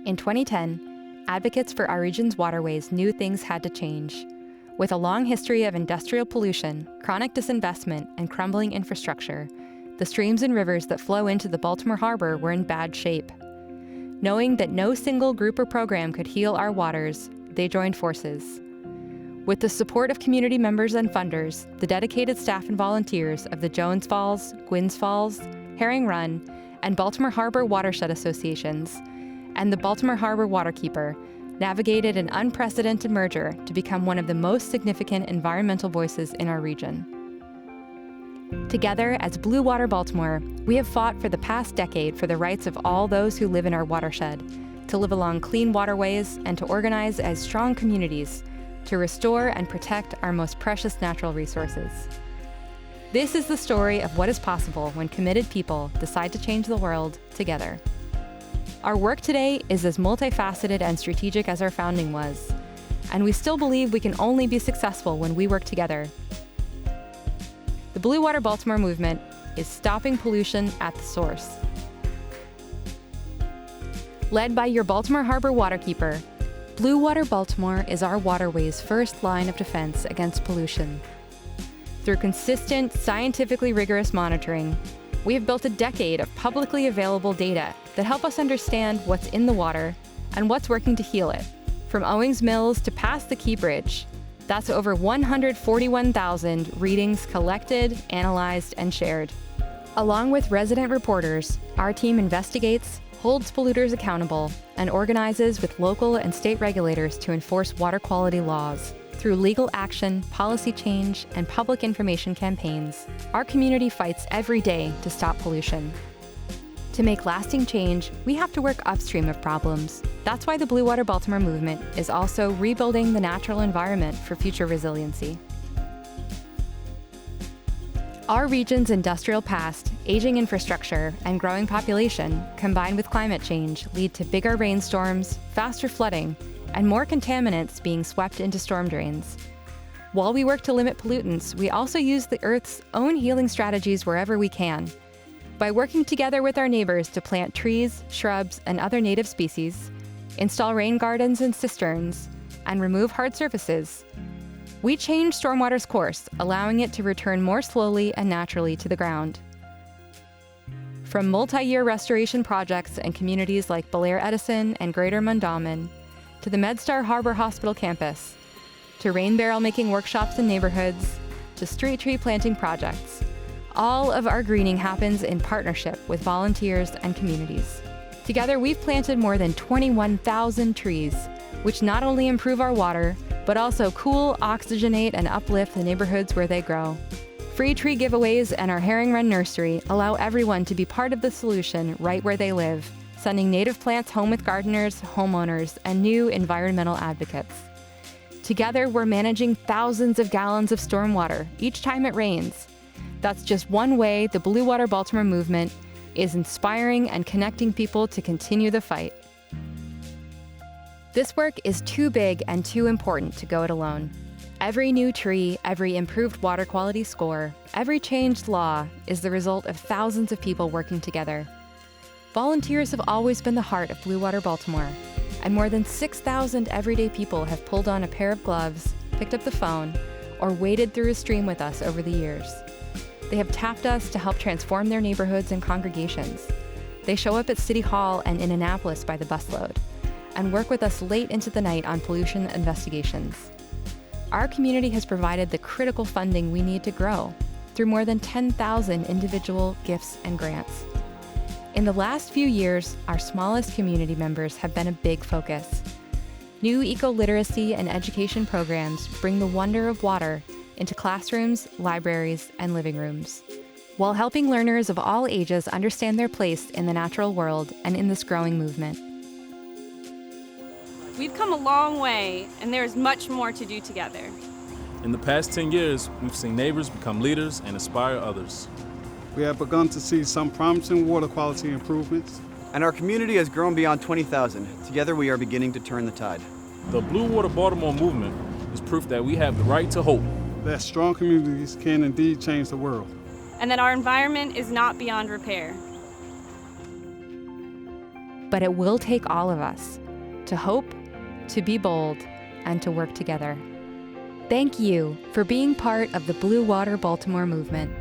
In 2010, advocates for our region's waterways knew things had to change. With a long history of industrial pollution, chronic disinvestment, and crumbling infrastructure, the streams and rivers that flow into the Baltimore Harbor were in bad shape. Knowing that no single group or program could heal our waters, they joined forces. With the support of community members and funders, the dedicated staff and volunteers of the Jones Falls, Gwynns Falls, Herring Run, and Baltimore Harbor Watershed Associations, and the Baltimore Harbor Waterkeeper, navigated an unprecedented merger to become one of the most significant environmental voices in our region. Together, as Blue Water Baltimore, we have fought for the past decade for the rights of all those who live in our watershed, to live along clean waterways and to organize as strong communities to restore and protect our most precious natural resources. This is the story of what is possible when committed people decide to change the world together. Our work today is as multifaceted and strategic as our founding was, and we still believe we can only be successful when we work together. The Blue Water Baltimore movement is stopping pollution at the source. Led by your Baltimore Harbor Waterkeeper, Blue Water Baltimore is our waterway's first line of defense against pollution. Through consistent, scientifically rigorous monitoring, we have built a decade of publicly available data that help us understand what's in the water and what's working to heal it. From Owings Mills to past the Key Bridge, that's over 141,000 readings collected, analyzed, and shared. Along with resident reporters, our team investigates, holds polluters accountable, and organizes with local and state regulators to enforce water quality laws. Through legal action, policy change, and public information campaigns, our community fights every day to stop pollution. To make lasting change, we have to work upstream of problems. That's why the Blue Water Baltimore movement is also rebuilding the natural environment for future resiliency. Our region's industrial past, aging infrastructure, and growing population, combined with climate change, lead to bigger rainstorms, faster flooding, and more contaminants being swept into storm drains. While we work to limit pollutants, we also use the Earth's own healing strategies wherever we can. By working together with our neighbors to plant trees, shrubs, and other native species, install rain gardens and cisterns, and remove hard surfaces, we change stormwater's course, allowing it to return more slowly and naturally to the ground. From multi-year restoration projects in communities like Belair Edison and Greater Mondawmin, to the MedStar Harbor Hospital campus, to rain barrel making workshops in neighborhoods, to street tree planting projects, all of our greening happens in partnership with volunteers and communities. Together, we've planted more than 21,000 trees, which not only improve our water, but also cool, oxygenate, and uplift the neighborhoods where they grow. Free tree giveaways and our Herring Run nursery allow everyone to be part of the solution right where they live, sending native plants home with gardeners, homeowners, and new environmental advocates. Together, we're managing thousands of gallons of stormwater each time it rains. That's just one way the Blue Water Baltimore movement is inspiring and connecting people to continue the fight. This work is too big and too important to go it alone. Every new tree, every improved water quality score, every changed law is the result of thousands of people working together. Volunteers have always been the heart of Blue Water Baltimore, and more than 6,000 everyday people have pulled on a pair of gloves, picked up the phone, or waded through a stream with us over the years. They have tapped us to help transform their neighborhoods and congregations. They show up at City Hall and in Annapolis by the busload, and work with us late into the night on pollution investigations. Our community has provided the critical funding we need to grow through more than 10,000 individual gifts and grants. In the last few years, our smallest community members have been a big focus. New eco-literacy and education programs bring the wonder of water into classrooms, libraries, and living rooms, while helping learners of all ages understand their place in the natural world and in this growing movement. We've come a long way, and there is much more to do together. In the past 10 years, we've seen neighbors become leaders and inspire others. We have begun to see some promising water quality improvements. And our community has grown beyond 20,000. Together we are beginning to turn the tide. The Blue Water Baltimore movement is proof that we have the right to hope. That strong communities can indeed change the world. And that our environment is not beyond repair. But it will take all of us to hope, to be bold, and to work together. Thank you for being part of the Blue Water Baltimore movement.